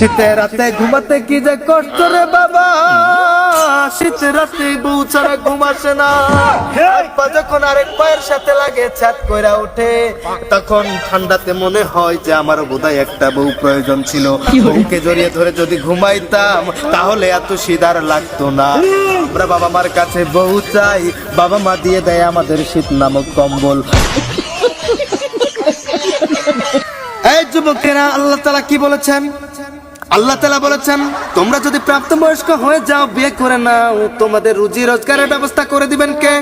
শীতের রাতে ঘুমাতে কি যে কষ্ট রে বাবা, শীতের রাতে বউ ছাড়া ঘুম আসে না। এক পা যখন আরেক পায়ের সাথে লাগে ছাদ কইরা ওঠে, তখন ঠান্ডাতে মনে হয় যে আমার বোধহয় একটা বউ প্রয়োজন ছিল। বউকে জড়িয়ে ধরে যদি ঘুমাইতাম তাহলে এত শীত আর লাগতো না। আমরা বাবা মার কাছে বউ চাই, বাবা মা দিয়ে দেয় আমাদের শীত নামক কম্বল। এই যুবকেরা, আল্লাহ তাআলা কি বলেছেন? আল্লাহ তাআলা বলেছেন, তোমরা যদি প্রাপ্তবয়স্ক হয়ে যাও, বিয়ে করে নাও, তোমাদের রুজি রোজগারের ব্যবস্থা করে দিবেন কে?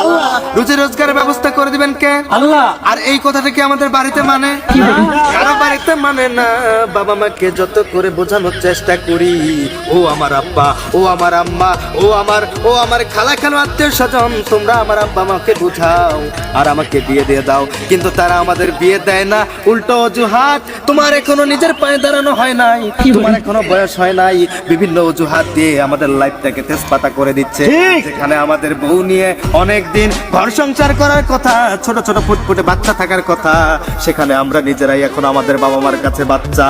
আল্লাহ। রুজি রোজগারের ব্যবস্থা করে দিবেন কে? আল্লাহ। আর এই কথাটা কি আমাদের বাড়িতে মানে? কারো বাড়িতে মানে না। বাবা মাকে যত করে বোঝানোর চেষ্টা করি, ও আমার আব্বা, ও আমার আম্মা, ও আমার খালা খালু আত্মীয় স্বজন, তোমরা আমার আব্বা মাকে বুঝাও আর আমাকে বিয়ে দিয়ে দাও, কিন্তু তারা আমাদের বিয়ে দেয় না। উল্টো অজুহাত, তোমার এখনো নিজের পায়ে দাঁড়ানো হয় নাই, তোমার এখনো বয়স হয় নাই, বিভিন্ন অজুহাত দিয়ে আমাদের লাইফটাকে তেজপাতা করে দিচ্ছে। যেখানে আমাদের বউ নিয়ে অনেকদিন ঘর সংসার করার কথা, ছোট ছোট ফুটফুটে বাচ্চা থাকার কথা, সেখানে আমরা নিজেরাই এখন আমাদের বাবা মার কাছে বাচ্চা।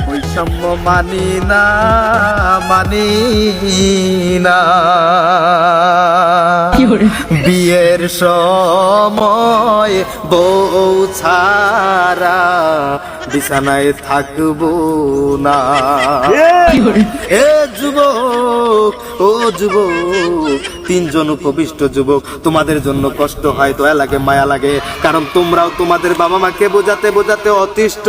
বৈষম্য মানি না, মানি না। বিয়ের সময় বউ ছাড়া বিছানায় থাকবো না। এ যুবক, ও যুবক, তিনজন উপবিষ্ট যুবক, তোমাদের জন্য কষ্ট হয়, দয়া লাগে, মায়া লাগে, কারণ তোমরাও তোমাদের বাবা মাকে বোঝাতে বোঝাতে অতিষ্ঠ,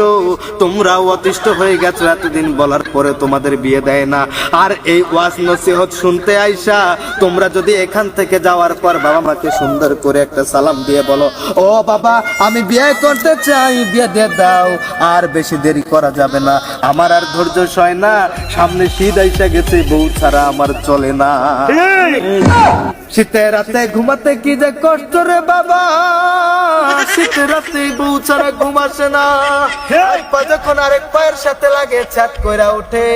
তোমরাও অতিষ্ঠ হয়ে গেছো। এতদিন বলার পরে তোমাদের বিয়ে দেয় না। আর এই ওয়াজ নসিহত শুনতে আইসা তোমরা যদি এখান থেকে যাওয়ার পর বাবা মাকে সুন্দর করে একটা সালাম দিয়ে বলো, ও বাবা আমি বিয়ে করতে চাই, বিয়ে দিয়ে দাও, আর বেশি দেরি করা যাবে না, আমার আর ধৈর্য সয় না, সামনে শীত আইসা গেছে, বউ ছাড়া আমার চলে না। শীতের রাতে ঘুমাতে কি যে কষ্ট রে বাবা, শীতের রাতে বউ ছাড়া ঘুম আসে না। এক পা যখন আরেক পায়ের সাথে লাগে ছাদ কইরা ওঠে,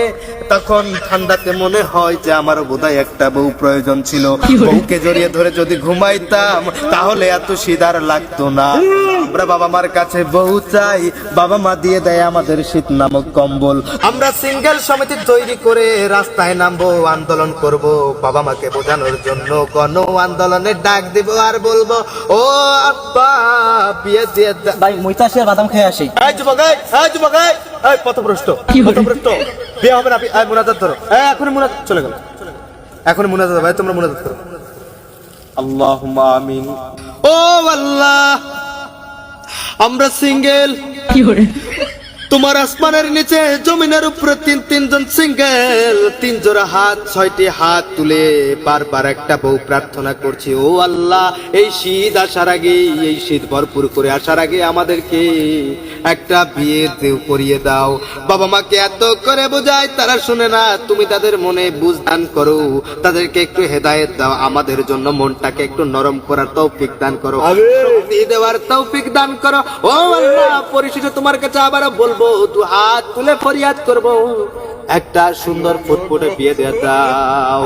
তখন ঠান্ডাতে মনে হয় যে আমার বোধহয় একটা বউ প্রয়োজন ছিল। বউকে জড়িয়ে ধরে যদি ঘুমাইতাম তাহলে এত শীত আর লাগতো না। আমরা বাবা মার কাছে বউ চাই, বাবা মা দিয়ে দেয় আমাদের শীত নামক কম্বল। আমরা সিঙ্গেল সমিতি তৈরি করে রাস্তায় নামবো, আন্দোলন করব, বাবা মাকে বোঝানোর জন্য গণ আন্দোলনের ডাক দিব, আর বলবো, ও আব্বা বিয়ে দিয়ে ভাই মইতা আসে বাদাম খেয়ে আসি। এই যুবক, এই যুবক, এই পথভ্রষ্ট, পথভ্রষ্ট, বিয়ে হবে না। এই মুনাজাত ধরো, এখনই মুনাজাত চলে গেল, এখনই মুনাজাত। ভাই তোমরা মুনাজাত করো। আল্লাহুম্মা আমিন। ও আল্লাহ, আমরা সিঙ্গেল, তোমার আসমানের নিচে জমিনের উপরে তিনজন সিঙ্গেল, তিন জোড়া হাত, 6টি হাত তুলে বারবার একটা বউ প্রার্থনা করছি। ও আল্লাহ, এই শীত আসার আগে, এই শীত ভরপুর করে আসার আগে আমাদেরকে একটা বিয়ের দেও করিয়ে দাও। বাবা মাকে এত করে বোঝাই, তারা শুনে না, তুমি তাদের মনে বুঝ দান করো, তাদেরকে একটু হেদায়েত দাও, আমাদের জন্য মনটাকে একটু নরম করার তৌফিক দান করো, শক্তি দেওয়ার তৌফিক দান করো। ও আল্লাহ, পরিশেষে তোমার কাছে আবার বলবো, দু হাত তুলে ফরিয়াদ করব, একটা সুন্দর ফুটফুটে বিয়ে দিয়ে দাও।